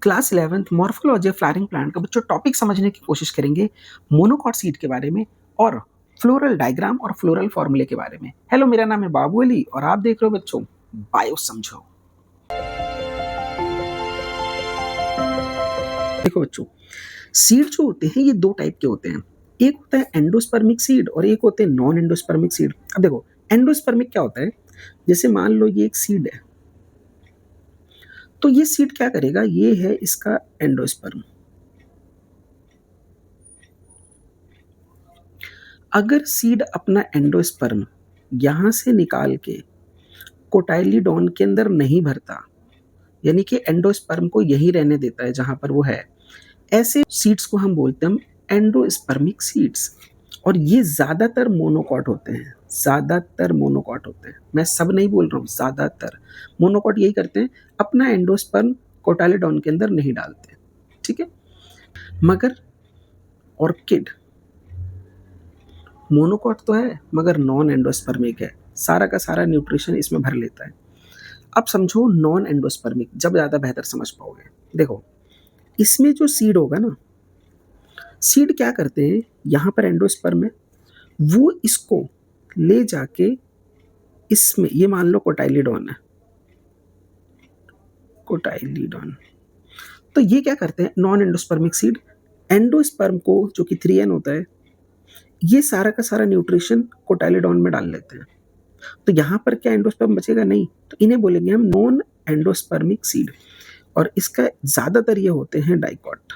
Class 11th morphology of flowering plant का बच्चों topic समझने की कोशिश करेंगे मोनोकॉट सीड के बारे में और फ्लोरल डायग्राम और फ्लोरल फॉर्मूले के बारे में। हेलो, मेरा नाम है बाबू अली और आप देख रहे हो बच्चों बायो समझो। देखो बच्चों, सीड जो होते हैं ये दो टाइप के होते हैं। एक होता है एंडोस्पर्मिक सीड और एक होते हैं नॉन एंडोस्पर्मिक सीड। अब देखो एंडोस्पर्मिक क्या होता है, जैसे मान लो ये एक सीड है, तो ये सीड क्या करेगा, ये है इसका एंडोस्पर्म। अगर सीड अपना एंडोस्पर्म यहां से निकाल के कोटाइलीडॉन के अंदर नहीं भरता, यानी कि एंडोस्पर्म को यही रहने देता है जहां पर वो है, ऐसे सीड्स को हम बोलते हैं एंडोस्पर्मिक सीड्स। और ये ज्यादातर मोनोकॉट होते हैं, ज्यादातर मोनोकॉट होते हैं। मैं सब नहीं बोल रहा हूँ, ज्यादातर मोनोकॉट यही करते हैं, अपना एंडोस्पर्म कोटाइलीडॉन के अंदर नहीं डालते। ठीक है, मगर ऑर्किड मोनोकॉट तो है मगर नॉन एंडोस्पर्मिक है, सारा का सारा न्यूट्रिशन इसमें भर लेता है। अब समझो नॉन एंडोस्पर्मिक, जब ज़्यादा बेहतर समझ पाओगे। देखो इसमें जो सीड होगा ना, सीड क्या करते हैं, यहाँ पर एंडोस्पर्म है, वो इसको ले जाके इसमें, ये मान लो कोटाइलीडॉन है, कोटाइलीडॉन, तो ये क्या करते हैं नॉन एंडोस्पर्मिक सीड, एंडोस्पर्म को जो कि 3N होता है, ये सारा का सारा न्यूट्रिशन कोटाइलीडॉन में डाल लेते हैं। तो यहाँ पर क्या एंडोस्पर्म बचेगा, नहीं, तो इन्हें बोलेंगे हम नॉन एंडोस्पर्मिक सीड। और इसका ज़्यादातर ये होते हैं डाइकॉट।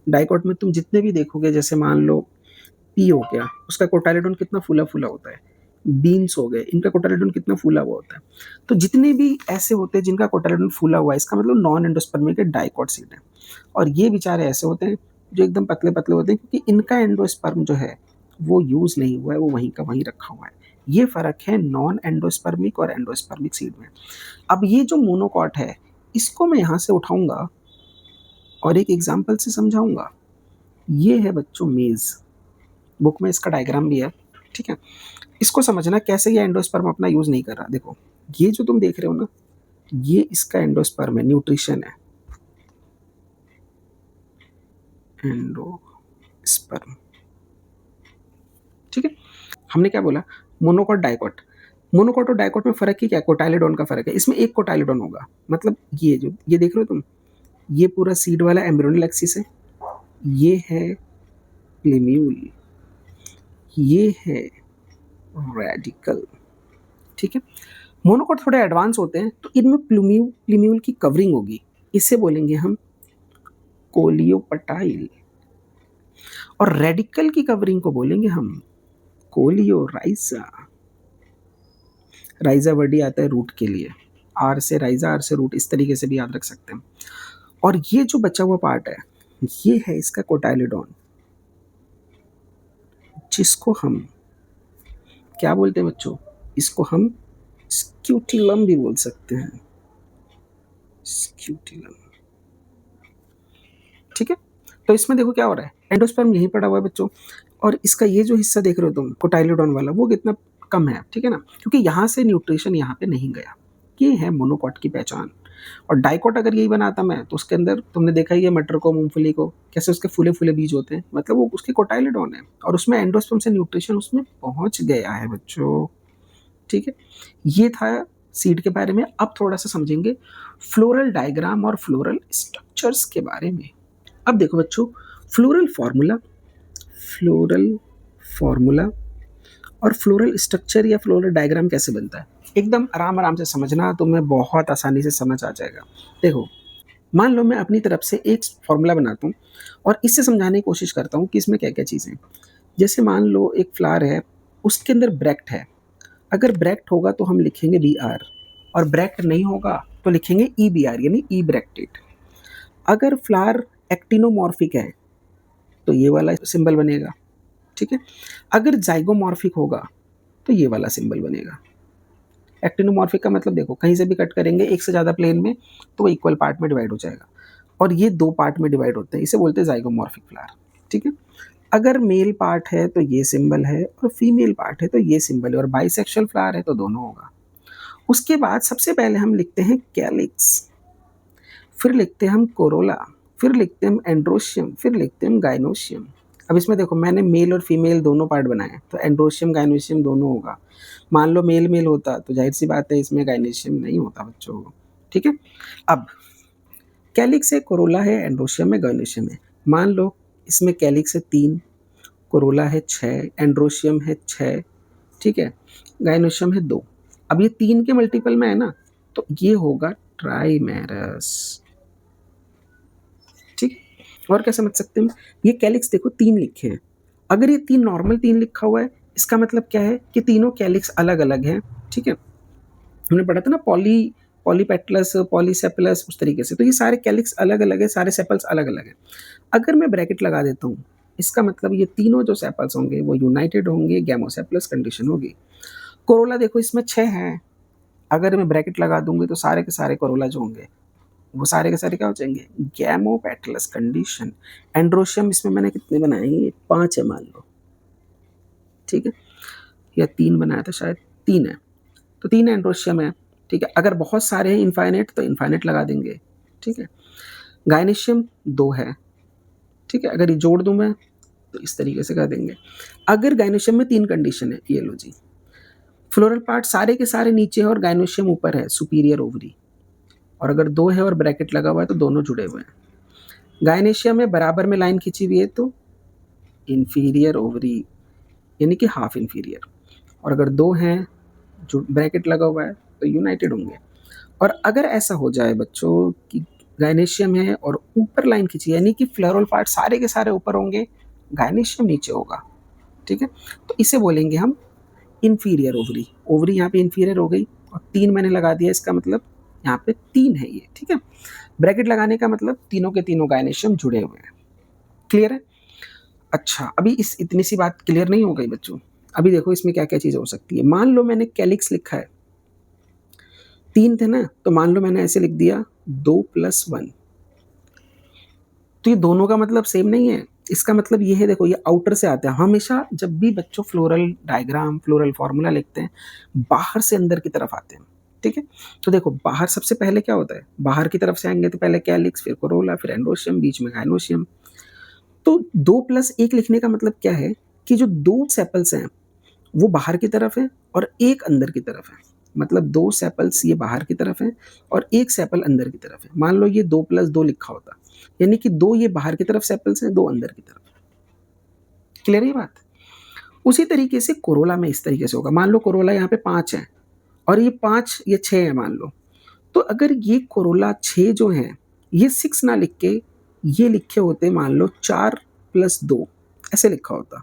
डाइकॉट में तुम जितने भी देखोगे, जैसे मान लो पी हो गया, उसका कोटाइलीडॉन कितना फूला फूला होता है, बीन्स हो गए, इनका कोटाइलीडॉन कितना फूला हुआ होता है। तो जितने भी ऐसे होते हैं जिनका कोटाइलीडॉन फूला हुआ है, इसका मतलब नॉन एंडोस्पर्मिक के डाइकॉट सीड है। और ये बेचारे ऐसे होते हैं जो एकदम पतले पतले होते हैं, क्योंकि इनका एंडोस्पर्म जो है वो यूज नहीं हुआ है, वो वहीं का वहीं रखा हुआ है। ये फर्क है नॉन एंडोस्पर्मिक और एंडोस्पर्मिक सीड में। अब ये जो मोनोकॉट है, इसको मैं यहाँ से उठाऊंगा और एक एग्जाम्पल से समझाऊंगा। ये है बच्चों मेज, बुक में इसका डायग्राम भी है। ठीक है, इसको समझना कैसे ये एंडोस्पर्म अपना यूज नहीं कर रहा। देखो ये जो तुम देख रहे हो ना, ये इसका एंडोस्पर्म है, न्यूट्रिशन है, एंडोस्पर्म। ठीक है, हमने क्या बोला, मोनोकॉट डाइकॉट। मोनोकॉट और डाइकॉट में फर्क ही क्या है, कोटाइलीडॉन का फर्क है। इसमें एक कोटाइलीडॉन होगा, मतलब ये जो ये देख रहे हो तुम, ये पूरा सीड वाला एम्ब्रियोनिक एक्सिस है, ये है प्लेम्यूल, ये है रेडिकल। ठीक है, मोनोकॉट थोड़े एडवांस होते हैं, तो इनमें प्लेम्यूल की कवरिंग होगी, इसे बोलेंगे हम कोलियोपटाइल। और रेडिकल की कवरिंग को बोलेंगे हम कोलियोराइजा। राइजा वर्ड ही आता है रूट के लिए, आर से राइजा, आर से रूट, इस तरीके से भी याद रख सकते हैं। और ये जो बचा हुआ पार्ट है, ये है इसका कोटाइलीडॉन, जिसको हम क्या बोलते हैं बच्चों, इसको हम स्क्यूटिलम भी बोल सकते हैं, स्क्यूटिलम। ठीक है, तो इसमें देखो क्या हो रहा है, एंडोस्पर्म यहीं पड़ा हुआ है बच्चों, और इसका ये जो हिस्सा देख रहे हो तुम कोटाइलीडॉन वाला, वो कितना कम है। ठीक है ना, क्योंकि यहाँ से न्यूट्रिशन यहाँ पे नहीं गया। ये है मोनोकॉट की पहचान। और डाइकॉट अगर यही बनाता मैं, तो उसके अंदर तुमने देखा ही है मटर को, मूंगफली को, कैसे उसके फूले फूले बीज होते हैं, मतलब वो उसके कोटाइलीडॉन है, और उसमें एंडोस्पर्म से न्यूट्रिशन उसमें पहुंच गया है बच्चों। ठीक है, ये था सीड के बारे में। अब थोड़ा सा समझेंगे फ्लोरल डायग्राम और फ्लोरल स्ट्रक्चर्स के बारे में। अब देखो बच्चों, फ्लोरल फॉर्मूला, फ्लोरल फॉर्मूला और फ्लोरल स्ट्रक्चर या फ्लोरल डायग्राम कैसे बनता है, एकदम आराम आराम से समझना, तुम्हें बहुत आसानी से समझ आ जाएगा। देखो मान लो मैं अपनी तरफ से एक फॉर्मूला बनाता हूँ और इससे समझाने की कोशिश करता हूँ कि इसमें क्या क्या चीज़ें। जैसे मान लो एक फ्लावर है, उसके अंदर ब्रैक्ट है, अगर ब्रैक्ट होगा तो हम लिखेंगे BR, और ब्रैक्ट नहीं होगा तो लिखेंगे EBR, यानी ई ब्रैक्टेड। अगर फ्लावर एक्टिनोमॉर्फिक है तो ये वाला सिंबल बनेगा। ठीक है, अगर जाइगोमॉर्फिक होगा तो ये वाला सिंबल बनेगा। एक्टिनोमॉर्फिक का मतलब देखो, कहीं से भी कट करेंगे एक से ज़्यादा प्लेन में तो वो इक्वल पार्ट में डिवाइड हो जाएगा, और ये 2 पार्ट में डिवाइड होते हैं, इसे बोलते हैं जाइगोमॉर्फिक फ्लावर। ठीक है, अगर मेल पार्ट है तो ये सिंबल है, और फीमेल पार्ट है तो ये सिंबल है, और बाइसेक्सुअल फ्लावर है तो दोनों होगा। उसके बाद सबसे पहले हम लिखते हैं कैलिक्स। फिर लिखते हैं हम कोरोला, फिर लिखते हैं हम एंड्रोशियम, फिर लिखते हैं हम गाइनोशियम। अब इसमें देखो मैंने मेल और फीमेल दोनों पार्ट बनाए हैं, तो एंड्रोशियम गाइनोशियम दोनों होगा। मान लो मेल मेल होता तो जाहिर सी बात है इसमें गाइनोशियम नहीं होता बच्चों। ठीक है। अब कैलिक्स है, कोरोला है, एंड्रोशियम है, गाइनोशियम है। मान लो इसमें कैलिक्स है 3, कोरोला है 6, एंड्रोशियम है 6, ठीक है, गाइनोशियम है 2। अब ये 3 के मल्टीपल में है ना, तो ये होगा ट्राइमेरस। ठीक। और क्या समझ सकते हैं, ये कैलिक्स देखो 3 लिखे हैं। अगर ये 3 नॉर्मल 3 लिखा हुआ है, इसका मतलब क्या है कि तीनों कैलिक्स अलग अलग हैं। ठीक है। हमने पढ़ा था ना पॉलीपेटलस, पॉलीसेपलस, उस तरीके से। तो ये सारे कैलिक्स अलग अलग है, सारे सेपल्स अलग अलग है। अगर मैं ब्रैकेट लगा देता हूँ, इसका मतलब ये तीनों जो सेपल्स होंगे वो यूनाइटेड होंगे, गैमोसेपलस कंडीशन होगी। कोरोला देखो इसमें 6 है, अगर मैं ब्रैकेट लगा दूंगी तो सारे के सारे कोरोला जो होंगे वो सारे के सारे क्या हो जाएंगे, गैमोपेटलस कंडीशन। एंड्रोशियम इसमें मैंने कितने बनाए हैं, ये 5 है मान लो। ठीक है, या 3 बनाया था शायद, 3 है, तो 3 एंड्रोशियम है। ठीक है, अगर बहुत सारे हैं इनफाइनाइट तो इनफाइनाइट लगा देंगे। ठीक है, गायनेशियम 2 है। ठीक है, अगर ये जोड़ दूं मैं तो इस तरीके से कर देंगे। अगर गायनेशियम में 3 कंडीशन है, ये लो जी, फ्लोरल पार्ट सारे के सारे नीचे है और गायनोशियम ऊपर है, सुपीरियर ओवरी। और अगर 2 है और ब्रैकेट लगा हुआ है तो दोनों जुड़े हुए हैं। गायनेशियम में बराबर में लाइन खींची हुई है तो इंफीरियर ओवरी, यानी कि हाफ इंफीरियर। और अगर 2 हैं जो ब्रैकेट लगा हुआ है तो यूनाइटेड होंगे। और अगर ऐसा हो जाए बच्चों कि गायनेशियम है और ऊपर लाइन खींची, यानी कि फ्लोरल पार्ट सारे के सारे ऊपर होंगे, गायनेशियम नीचे होगा। ठीक है, तो इसे बोलेंगे हम इंफीरियर ओवरी। ओवरी यहाँ पे इंफीरियर हो गई और 3 मैंने लगा दिया, इसका मतलब यहाँ पे 3 है ये। ठीक है, ब्रैकेट लगाने का मतलब तीनों के तीनों गायनेशियम जुड़े हुए हैं। क्लियर है? अच्छा, अभी इस इतनी सी बात क्लियर नहीं हो गई बच्चों। अभी देखो इसमें क्या क्या चीज़ हो सकती है। मान लो मैंने कैलिक्स लिखा है, 3 थे ना, तो मान लो मैंने ऐसे लिख दिया 2 + 1, तो ये दोनों का मतलब सेम नहीं है। इसका मतलब ये है, देखो ये आउटर से आता है। हमेशा जब भी बच्चों फ्लोरल डायग्राम, फ्लोरल फॉर्मूला लिखते हैं, बाहर से अंदर की तरफ आते हैं। ठीक है, तो देखो बाहर सबसे पहले क्या होता है, बाहर की तरफ से आएंगे तो पहले कैलिक्स, फिर कोरोला, फिर एंड्रोशियम, बीच में गायनोशियम। तो 2 + 1 लिखने का मतलब क्या है कि जो 2 सेपल्स हैं वो बाहर की तरफ है और एक अंदर की तरफ है। मतलब 2 सेपल्स ये बाहर की तरफ है और एक सेपल अंदर की तरफ है। मान लो ये 2 + 2 लिखा होता, यानी कि 2 ये बाहर की तरफ सेपल्स हैं, 2 अंदर की तरफ। क्लियर है ये बात? उसी तरीके से कोरोला में इस तरीके से होगा। मान लो कोरोला यहाँ पे 5 है और ये 5 ये 6 है मान लो। तो अगर ये कोरोला 6 जो है, ये 6 ना लिख के ये लिखे होते मान लो 4 + 2 ऐसे लिखा होता।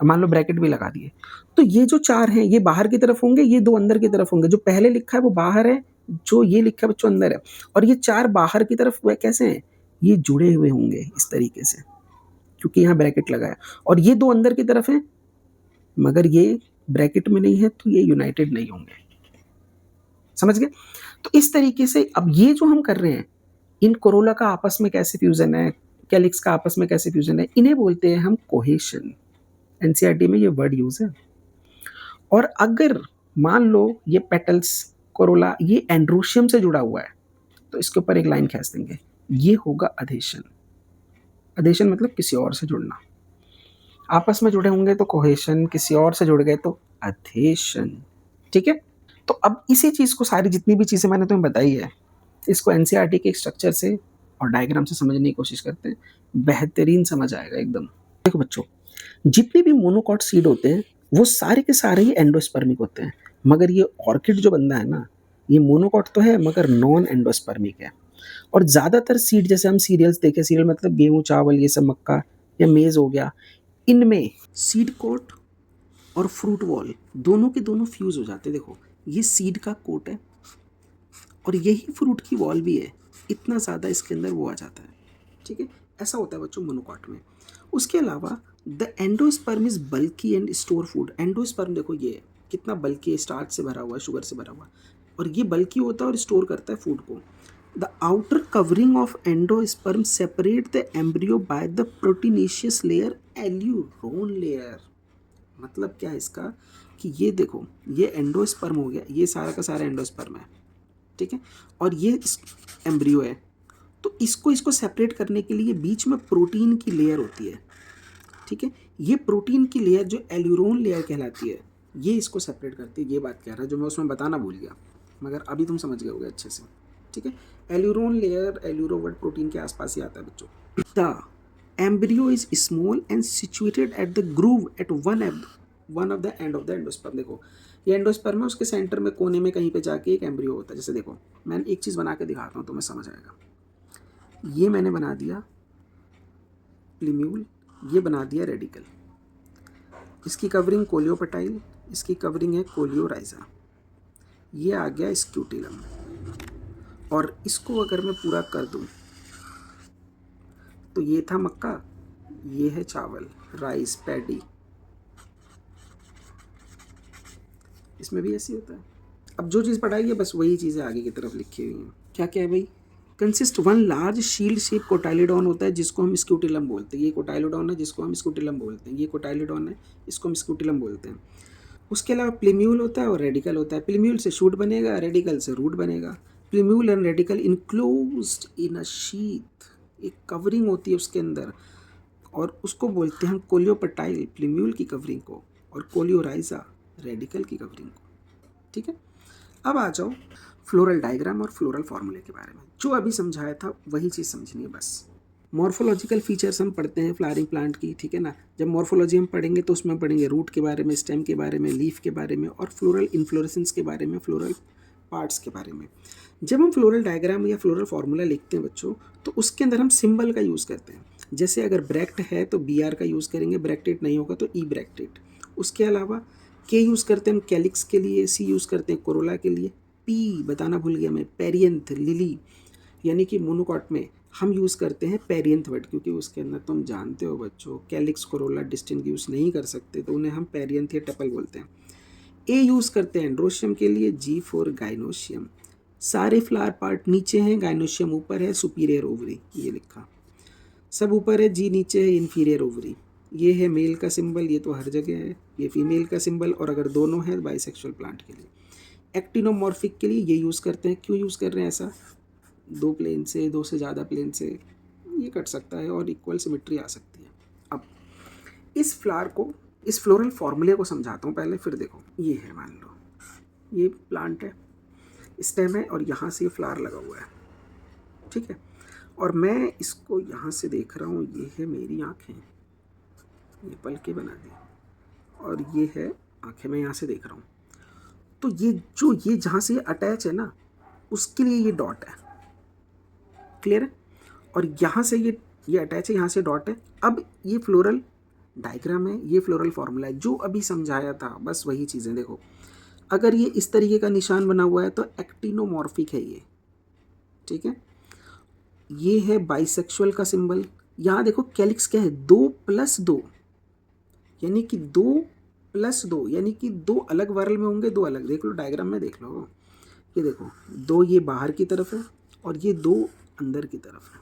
मान लो ब्रैकेट भी लगा दिए, तो ये जो 4 हैं ये बाहर की तरफ होंगे, ये 2 अंदर की तरफ होंगे। जो पहले लिखा है वो बाहर है, जो ये लिखा है बच्चों अंदर है। और ये 4 बाहर की तरफ वे कैसे हैं, ये जुड़े हुए होंगे इस तरीके से, क्योंकि यहाँ ब्रैकेट लगा है। और ये 2 अंदर की तरफ हैं, मगर ये ब्रैकेट में नहीं है तो ये यूनाइटेड नहीं होंगे। समझ गए? तो इस तरीके से अब ये जो हम कर रहे हैं, इन कोरोला का आपस में कैसे फ्यूजन है, कैलिक्स का आपस में कैसे फ्यूजन है, इन्हें बोलते हैं हम कोहेशन। एनसीईआरटी में ये वर्ड यूज है। और अगर मान लो ये पेटल्स कोरोला ये एंड्रोशियम से जुड़ा हुआ है, तो इसके ऊपर एक लाइन खींच देंगे, ये होगा अधेशन। अधेशन मतलब किसी और से जुड़ना। आपस में जुड़े होंगे तो कोहेशन, किसी और से जुड़ गए तो अधेशन। ठीक है, तो अब इसी चीज को, सारी जितनी भी चीजें मैंने तुम्हें बताई है, इसको एनसीईआरटी के स्ट्रक्चर से और डायग्राम से समझने की कोशिश करते हैं, बेहतरीन समझ आएगा एकदम। देखो बच्चों, जितने भी मोनोकॉट सीड होते हैं वो सारे के सारे ही एंडोस्पर्मिक होते हैं। मगर ये ऑर्किड जो बंदा है ना, ये मोनोकॉट तो है मगर नॉन एंडोस्पर्मिक है। और ज़्यादातर सीड, जैसे हम सीरियल्स देखें, सीरियल मतलब गेहूँ चावल ये सब, मक्का या मेज़ हो गया, इनमें सीड कोट और फ्रूट वॉल दोनों के दोनों फ्यूज़ हो जाते हैं। देखो ये सीड का कोट है और यही फ्रूट की वॉल भी है, इतना ज़्यादा इसके अंदर वो आ जाता है। ठीक है, ऐसा होता है बच्चों मोनोकॉट में। उसके अलावा the endosperm is bulky and store food. Endosperm देखो ये कितना बल्की है, स्टार्च से भरा हुआ है, शुगर से भरा हुआ है, और ये बल्की होता है और स्टोर करता है फूड को। The outer covering of endosperm separate the embryo by the proteinaceous layer aleurone layer. मतलब क्या है इसका कि ये देखो ये एंडोस्पर्म हो गया, ये सारा का सारा एंडोस्पर्म है। ठीक है, और ये एम्ब्रियो है, तो इसको इसको सेपरेट करने के लिए बीच में प्रोटीन की लेयर होती है, ठीक है। ये प्रोटीन की लेयर जो एल्यूरोन लेयर कहलाती है, ये इसको सेपरेट करती है। ये बात कह रहा है जो मैं उसमें बताना भूल गया, मगर अभी तुम समझ गए होगे अच्छे से, ठीक है। Aleurone layer, aleuro word protein के आसपास ही आता है बच्चों। The embryo is small and situated at the groove at one of the end of the endosperm. देखो ये एंडोस्पर्म है, उसके सेंटर में कोने में कहीं पे जाके एक एम्ब्रियो होता है। जैसे देखो मैं एक चीज़ बना के दिखाता हूँ, तुम्हें समझ आएगा। ये मैंने बना दिया प्लीम्यूल, ये बना दिया रेडिकल, इसकी कवरिंग कोलियोपेटाइल, इसकी कवरिंग है कोलियोराइजा, ये आ गया स्क्यूटिलम। और इसको अगर मैं पूरा कर दूं तो ये था मक्का, ये है चावल, राइस, पैडी। इसमें भी ऐसे होता है। अब जो चीज़ पढ़ाई है बस वही चीज़ें आगे की तरफ लिखी हुई हैं। क्या क्या है भाई? Consist one large shield shape cotyledon होता है जिसको हम स्क्यूटिलम बोलते हैं। ये कोटाइलिडॉन है जिसको हम स्क्यूटिलम बोलते हैं। ये कोटाइलिडॉन है, इसको हम स्क्यूटिलम बोलते हैं। उसके अलावा प्लीम्यूल होता है और रेडिकल होता है। प्लीम्यूल से शूट बनेगा, रेडिकल से रूट बनेगा। प्लीम्यूल and radical enclosed in a sheath, एक कवरिंग होती है उसके अंदर, और उसको बोलते हैं हम कोलियोपेटाइल, प्लीम्यूल की कवरिंग को, और कोलियोराइजा रेडिकल की कवरिंग को, ठीक है। अब आ जाओ फ्लोरल डायग्राम और फ्लोरल फार्मूले के बारे में। जो अभी समझाया था वही चीज़ समझनी है बस। मॉर्फोलॉजिकल फीचर्स हम पढ़ते हैं फ्लावरिंग प्लांट की, ठीक है ना। जब मॉर्फोलॉजी हम पढ़ेंगे तो उसमें पढ़ेंगे रूट के बारे में, स्टेम के बारे में, लीफ के बारे में, और फ्लोरल इन्फ्लोरेसेंस के बारे में, फ्लोरल पार्ट्स के बारे में। जब हम फ्लोरल डायग्राम या फ्लोरल फार्मूला लिखते हैं बच्चों, तो उसके अंदर हम सिंबल का यूज़ करते हैं। जैसे अगर ब्रैक्ट है तो BR का यूज़ करेंगे, ब्रैक्टेड नहीं होगा तो E ब्रैक्टेड। उसके अलावा K यूज़ करते हैं हम कैलिक्स के लिए, C यूज़ करते हैं कोरोला के लिए, P बताना भूल गया मैं, पेरियंथ, लिली, यानी कि मोनोकॉट में हम यूज़ करते हैं पेरियंथ वर्ड, क्योंकि उसके अंदर तुम जानते हो बच्चों कैलिक्स कोरोला डिस्टिंग्विश नहीं कर सकते, तो उन्हें हम पेरियंथ या टपल बोलते हैं। ए यूज़ करते हैं एंड्रोशियम के लिए, G फॉर गाइनोशियम। सारे फ्लावर पार्ट नीचे हैं, गाइनोशियम ऊपर है, सुपीरियर ओवरी, ये लिखा, सब ऊपर है, G नीचे है, इन्फीरियर ओवरी। ये है मेल का सिंबल, ये तो हर जगह है। ये फीमेल का सिंबल, और अगर दोनों है बाइसेक्सुअल प्लांट के लिए। एक्टिनोमॉर्फिक के लिए ये यूज़ करते हैं। क्यों यूज़ कर रहे हैं ऐसा? दो प्लेन से, दो से ज़्यादा प्लेन से ये कट सकता है और इक्वल सिमेट्री आ सकती है। अब इस फ्लावर को, इस फ्लोरल फार्मूले को समझाता हूँ पहले, फिर देखो। ये है, मान लो ये प्लांट है, स्टेम है, और यहाँ से ये फ्लावर लगा हुआ है, ठीक है। और मैं इसको यहाँ से देख रहा हूँ, ये है मेरी आँखें, ये पलके बना दी, और ये है आँखें, मैं यहाँ से देख रहा हूँ। तो ये जो ये जहाँ से ये अटैच है ना, उसके लिए ये डॉट है, क्लियर है। और यहाँ से ये अटैच है, यहाँ से डॉट है। अब ये फ्लोरल डायग्राम है, ये फ्लोरल फार्मूला है, जो अभी समझाया था बस वही चीज़ें। देखो अगर ये इस तरीके का निशान बना हुआ है तो एक्टिनोमॉर्फिक है ये, ठीक है। ये है बाइसेक्सुअल का सिंबल। यहाँ देखो कैलिक्स क्या है, 2+2, यानी कि 2+2, यानी कि दो अलग वर्ल में होंगे, दो अलग। देख लो डायग्राम में, देख लो, ये देखो, दो ये बाहर की तरफ है और ये दो अंदर की तरफ है,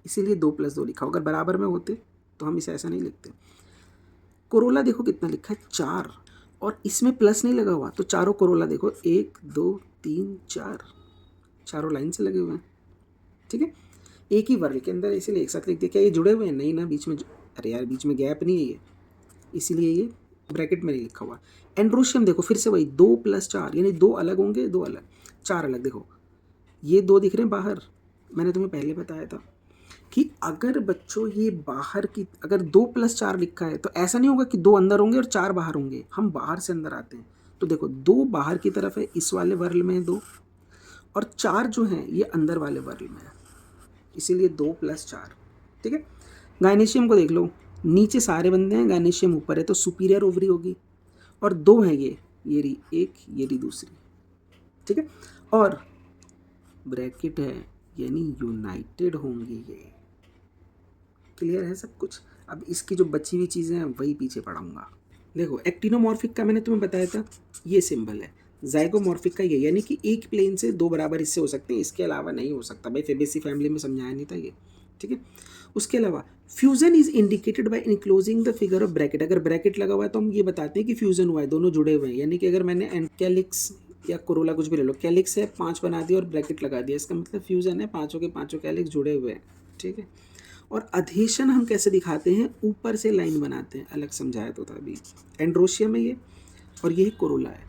इसीलिए 2+2 लिखा। अगर बराबर में होते तो हम इसे ऐसा नहीं लिखते। कोरोला देखो कितना लिखा है, 4, और इसमें प्लस नहीं लगा हुआ, तो चारों कोरोला देखो, 1 2 3 4, चारों लाइन से लगे हुए हैं, ठीक है, एक ही वर्ग के अंदर, इसीलिए एक साथ लिख दिया। क्या ये जुड़े हुए हैं? नहीं ना, बीच में, अरे यार बीच में गैप नहीं है ये, इसीलिए ये ब्रैकेट में नहीं लिखा हुआ। एंड्रोशियम देखो फिर से वही, 2+4, यानी दो अलग होंगे, दो अलग, चार अलग। देखो ये दो दिख रहे हैं बाहर, मैंने तुम्हें पहले बताया था कि अगर बच्चों ये बाहर की, अगर 2+4 लिखा है तो ऐसा नहीं होगा कि दो अंदर होंगे और चार बाहर होंगे, हम बाहर से अंदर आते हैं। तो देखो दो बाहर की तरफ है, इस वाले वर्ल में है दो, और चार जो हैं ये अंदर वाले वर्ल में है, इसीलिए 2+4, ठीक है। गायनेशियम को देख लो, नीचे सारे बंदे हैं, गायनेशियम ऊपर है, तो सुपीरियर ओवरी होगी, और दो हैं ये रही एक, ये रही दूसरी, ठीक है। और ब्रैकेट है, यानी यूनाइटेड होंगे ये, क्लियर है सब कुछ। अब इसकी जो बची हुई चीज़ें हैं वही पीछे पढ़ाऊँगा। देखो एक्टिनोमॉर्फिक का मैंने तुम्हें बताया था, ये सिंबल है। जाइगोमॉर्फिक का ये, यानी कि एक प्लेन से दो बराबर हिस्से हो सकते हैं, इसके अलावा नहीं हो सकता। भाई फेबेसी फैमिली में समझाया नहीं था ये, ठीक है। उसके अलावा fusion is indicated by enclosing the figure of bracket. अगर ब्रैकेट लगा हुआ है तो हम ये बताते हैं कि फ्यूजन हुआ है, दोनों जुड़े हुए हैं। यानी कि अगर मैंने कैलिक्स या कोरोला कुछ भी ले लो, कैलिक्स है 5 बना दिया और ब्रैकेट लगा दिया, इसका मतलब फ्यूजन है, पांचों के पांचों कैलिक्स जुड़े हुए हैं, ठीक है। और अधेशन हम कैसे दिखाते हैं, ऊपर से लाइन बनाते हैं, अलग समझाया तो था अभी। एंड्रोशियम है ये, और ये कोरोला है।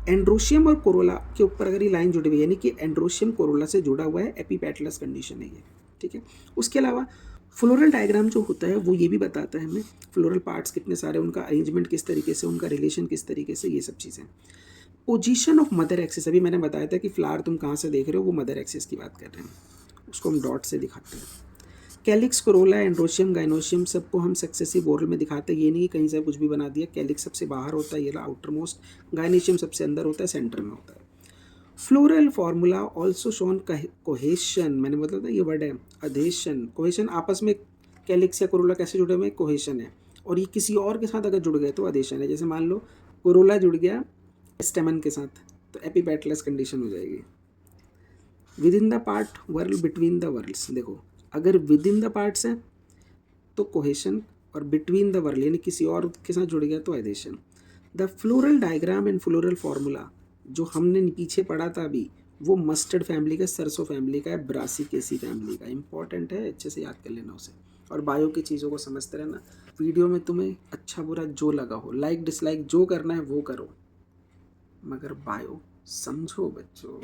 एंड्रोशियम और कोरोला के ऊपर अगर ये लाइन जुड़ी हुई है, यानी कि एंड्रोशियम कोरोला से जुड़ा हुआ है, एपीपेटलस कंडीशन है ये, ठीक है। उसके अलावा फ्लोरल डायग्राम जो होता है वो ये भी बताता है हमें फ्लोरल पार्ट्स कितने सारे, उनका अरेंजमेंट किस तरीके से, उनका रिलेशन किस तरीके से, ये सब चीज़ें। पोजीशन ऑफ मदर एक्सिस, अभी मैंने बताया था कि फ्लावर तुम कहाँ से देख रहे हो, वो मदर एक्सिस की बात कर रहे हैं, उसको हम डॉट से दिखाते हैं। कैलिक्स, कोरोला, एंड्रोशियम, गाइनोशियम सबको हम सक्सेसिव ओरल में दिखाते हैं, ये नहीं कहीं से कुछ भी बना दिया। कैलिक्स सबसे बाहर होता है, ये आउटर मोस्ट, गाइनोशियम सबसे अंदर होता है, सेंटर में होता है। Floral formula also shown cohesion, मैंने बताया था ये वर्ड है अधेशन, कोहेशन, आपस में कैलिक्स या कोरोला कैसे जुड़े हुए हैं, कोहेशन है, और ये किसी और के साथ अगर जुड़ गए तो अधेशन है। जैसे मान लो कोरोला जुड़ गया स्टेमन के साथ तो एपीपेटलस कंडीशन हो जाएगी। Within the part whorl, between the whorls, देखो अगर विद इन द पार्ट्स है तो कोहेशन, और बिटवीन द वर्ल यानी किसी और के साथ जुड़ गया तो adhesion. The floral diagram and floral formula जो हमने पीछे पढ़ा था अभी, वो मस्टर्ड फैमिली का, सरसों फैमिली का है, ब्रासिकेसी फैमिली का, इंपॉर्टेंट है, अच्छे से याद कर लेना उसे। और बायो की चीज़ों को समझते रहना। वीडियो में तुम्हें अच्छा बुरा जो लगा हो, लाइक डिसलाइक जो करना है वो करो, मगर बायो समझो बच्चों।